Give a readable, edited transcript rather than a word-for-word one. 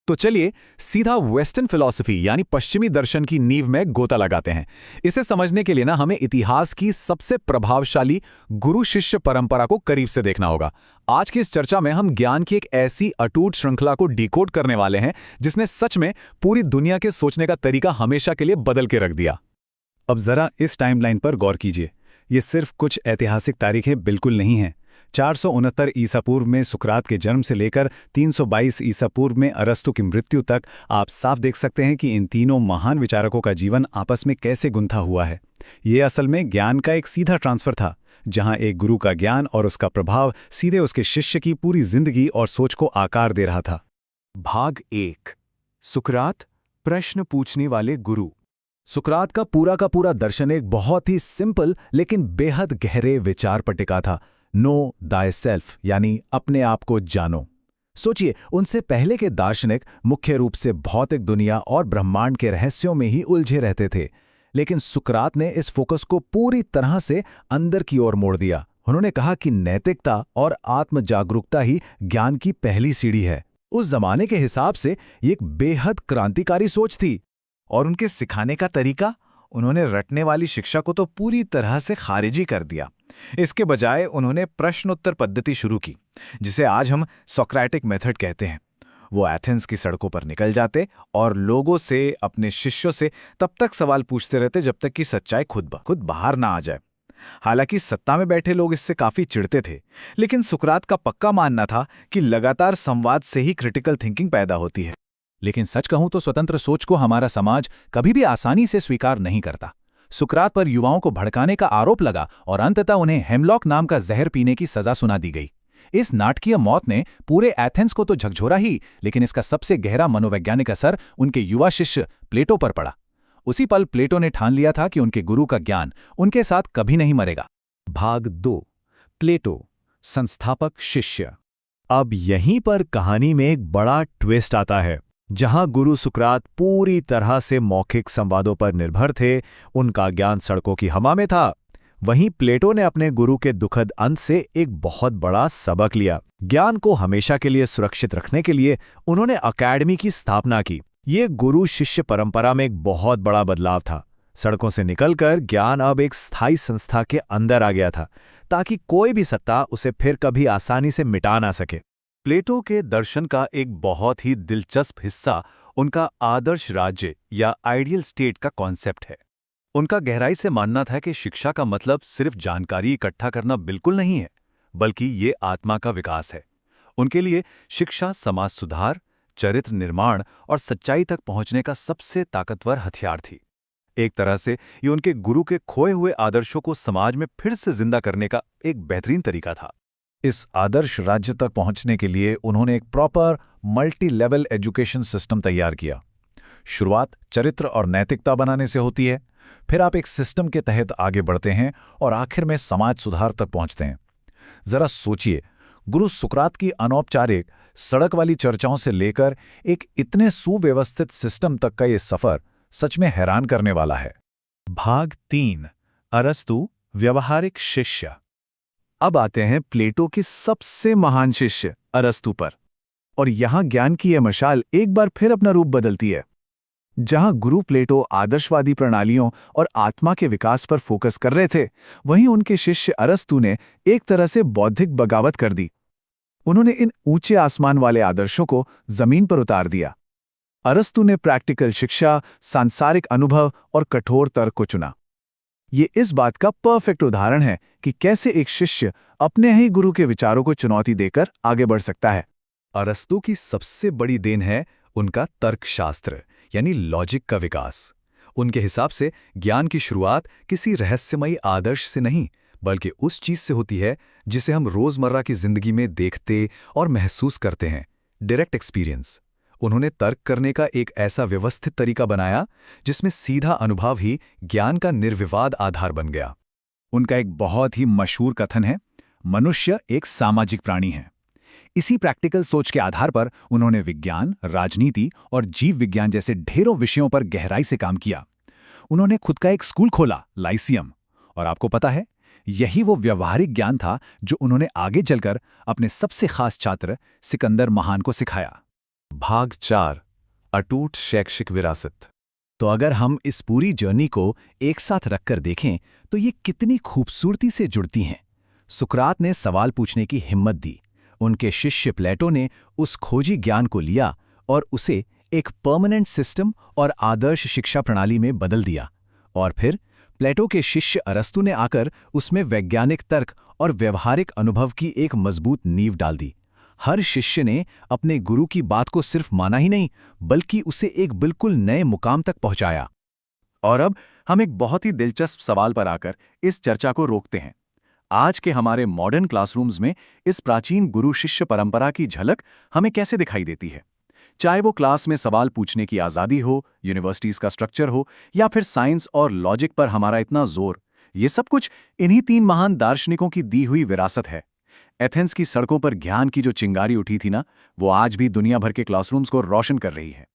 तो चलिए सीधा वेस्टर्न फिलॉसफी यानी पश्चिमी दर्शन की नींव में गोता लगाते हैं। इसे समझने के लिए ना हमें इतिहास की सबसे प्रभावशाली गुरु शिष्य परंपरा को करीब से देखना होगा। आज की इस चर्चा में हम ज्ञान की एक ऐसी अटूट श्रृंखला को डिकोड करने वाले हैं जिसने सच में पूरी दुनिया के सोचने का तरीका हमेशा के लिए बदल के रख दिया। अब जरा इस टाइमलाइन पर गौर कीजिए। ये सिर्फ कुछ ऐतिहासिक तारीखें बिल्कुल नहीं हैं। 469 ईसा पूर्व में सुकरात के जन्म से लेकर 322 ईसा पूर्व में अरस्तु की मृत्यु तक आप साफ देख सकते हैं कि इन तीनों महान विचारकों का जीवन आपस में कैसे गुंथा हुआ है। ये असल में ज्ञान का एक सीधा ट्रांसफर था, जहां एक गुरु का ज्ञान और उसका प्रभाव सीधे उसके शिष्य की पूरी जिंदगी और सोच को आकार दे रहा था। भाग 1 सुकरात, प्रश्न पूछने वाले गुरु। सुकरात का पूरा दर्शन एक बहुत ही सिंपल लेकिन बेहद गहरे विचार पर टिका था। नो दाई सेल्फ यानी अपने आप को जानो। सोचिए, उनसे पहले के दार्शनिक मुख्य रूप से भौतिक दुनिया और ब्रह्मांड के रहस्यों में ही उलझे रहते थे, लेकिन सुकरात ने इस फोकस को पूरी तरह से अंदर की ओर मोड़ दिया। उन्होंने कहा कि नैतिकता और आत्म जागरूकता ही ज्ञान की पहली सीढ़ी है। उस जमाने के हिसाब से ये एक बेहद क्रांतिकारी सोच थी। और उनके सिखाने का तरीका, उन्होंने रटने वाली शिक्षा को तो पूरी तरह से खारिजी कर दिया। इसके बजाय उन्होंने प्रश्नोत्तर पद्धति शुरू की, जिसे आज हम सोक्रेटिक मेथड कहते हैं। वो एथेंस की सड़कों पर निकल जाते और लोगों से, अपने शिष्यों से तब तक सवाल पूछते रहते जब तक कि सच्चाई खुद ब खुद बाहर ना आ जाए। हालांकि सत्ता में बैठे लोग इससे काफी चिढ़ते थे, लेकिन सुकरात का पक्का मानना था कि लगातार संवाद से ही क्रिटिकल थिंकिंग पैदा होती है। लेकिन सच कहूं तो स्वतंत्र सोच को हमारा समाज कभी भी आसानी से स्वीकार नहीं करता। सुकरात पर युवाओं को भड़काने का आरोप लगा और अंततः उन्हें हेमलॉक नाम का जहर पीने की सजा सुना दी गई। इस नाटकीय मौत ने पूरे एथेंस को तो झकझोरा ही, लेकिन इसका सबसे गहरा मनोवैज्ञानिक असर उनके युवा शिष्य प्लेटो पर पड़ा। उसी पल प्लेटो ने ठान लिया था कि उनके गुरु का ज्ञान उनके साथ कभी नहीं मरेगा। भाग 2 प्लेटो, संस्थापक शिष्य। अब यहीं पर कहानी में एक बड़ा ट्विस्ट आता है। जहां गुरु सुकरात पूरी तरह से मौखिक संवादों पर निर्भर थे, उनका ज्ञान सड़कों की हवा में था, वहीं प्लेटो ने अपने गुरु के दुखद अंत से एक बहुत बड़ा सबक लिया। ज्ञान को हमेशा के लिए सुरक्षित रखने के लिए उन्होंने अकेडमी की स्थापना की। ये गुरु शिष्य परंपरा में एक बहुत बड़ा बदलाव था। सड़कों से निकलकर ज्ञान अब एक स्थायी संस्था के अंदर आ गया था, ताकि कोई भी सत्ता उसे फिर कभी आसानी से मिटा ना सके। प्लेटो के दर्शन का एक बहुत ही दिलचस्प हिस्सा उनका आदर्श राज्य या आइडियल स्टेट का कॉन्सेप्ट है। उनका गहराई से मानना था कि शिक्षा का मतलब सिर्फ जानकारी इकट्ठा करना बिल्कुल नहीं है, बल्कि ये आत्मा का विकास है। उनके लिए शिक्षा समाज सुधार, चरित्र निर्माण और सच्चाई तक पहुंचने का सबसे ताकतवर हथियार थी। एक तरह से ये उनके गुरु के खोए हुए आदर्शों को समाज में फिर से जिंदा करने का एक बेहतरीन तरीका था। इस आदर्श राज्य तक पहुंचने के लिए उन्होंने एक proper multi level education system तैयार किया। शुरुआत चरित्र और नैतिकता बनाने से होती है, फिर आप एक सिस्टम के तहत आगे बढ़ते हैं और आखिर में समाज सुधार तक पहुंचते हैं। जरा सोचिए, गुरु सुकरात की अनौपचारिक सड़क वाली चर्चाओं से लेकर एक इतने सुव्यवस्थित सिस्टम तक का ये सफर सच में हैरान करने वाला है। भाग 3 अरस्तु, व्यवहारिक शिष्य। अब आते हैं प्लेटो की सबसे महान शिष्य अरस्तु पर। और यहां ज्ञान की यह मशाल एक बार फिर अपना रूप बदलती है। जहां गुरु प्लेटो आदर्शवादी प्रणालियों और आत्मा के विकास पर फोकस कर रहे थे, वहीं उनके शिष्य अरस्तु ने एक तरह से बौद्धिक बगावत कर दी। उन्होंने इन ऊंचे आसमान वाले आदर्शों को जमीन पर उतार दिया। अरस्तु ने प्रैक्टिकल शिक्षा, सांसारिक अनुभव और कठोर तर्क को चुना। ये इस बात का परफेक्ट उदाहरण है कि कैसे एक शिष्य अपने ही गुरु के विचारों को चुनौती देकर आगे बढ़ सकता है। अरस्तु की सबसे बड़ी देन है उनका तर्कशास्त्र यानी लॉजिक का विकास। उनके हिसाब से ज्ञान की शुरुआत किसी रहस्यमयी आदर्श से नहीं, बल्कि उस चीज से होती है जिसे हम रोजमर्रा की जिंदगी में देखते और महसूस करते हैं, डायरेक्ट एक्सपीरियंस। उन्होंने तर्क करने का एक ऐसा व्यवस्थित तरीका बनाया जिसमें सीधा अनुभव ही ज्ञान का निर्विवाद आधार बन गया। उनका एक बहुत ही मशहूर कथन है, मनुष्य एक सामाजिक प्राणी है। इसी प्रैक्टिकल सोच के आधार पर उन्होंने विज्ञान, राजनीति और जीव विज्ञान जैसे ढेरों विषयों पर गहराई से काम किया। उन्होंने खुद का एक स्कूल खोला, लाइसियम। और आपको पता है, यही वो व्यवहारिक ज्ञान था जो उन्होंने आगे चलकर अपने सबसे खास छात्र सिकंदर महान को सिखाया। भाग 4 अटूट शैक्षिक विरासत। तो अगर हम इस पूरी जर्नी को एक साथ रखकर देखें तो ये कितनी खूबसूरती से जुड़ती हैं। सुकरात ने सवाल पूछने की हिम्मत दी, उनके शिष्य प्लेटो ने उस खोजी ज्ञान को लिया और उसे एक परमानेंट सिस्टम और आदर्श शिक्षा प्रणाली में बदल दिया, और फिर प्लेटो के शिष्य अरस्तु ने आकर उसमें वैज्ञानिक तर्क और व्यवहारिक अनुभव की एक मजबूत नींव डाल दी। हर शिष्य ने अपने गुरु की बात को सिर्फ माना ही नहीं, बल्कि उसे एक बिल्कुल नए मुकाम तक पहुंचाया। और अब हम एक बहुत ही दिलचस्प सवाल पर आकर इस चर्चा को रोकते हैं। आज के हमारे मॉडर्न क्लासरूम्स में इस प्राचीन गुरु शिष्य परंपरा की झलक हमें कैसे दिखाई देती है? चाहे वो क्लास में सवाल पूछने की आज़ादी हो, यूनिवर्सिटीज़ का स्ट्रक्चर हो, या फिर साइंस और लॉजिक पर हमारा इतना जोर, ये सब कुछ इन्हीं 3 महान दार्शनिकों की दी हुई विरासत है। एथेंस की सड़कों पर ज्ञान की जो चिंगारी उठी थी ना, वो आज भी दुनिया भर के क्लासरूम्स को रोशन कर रही है।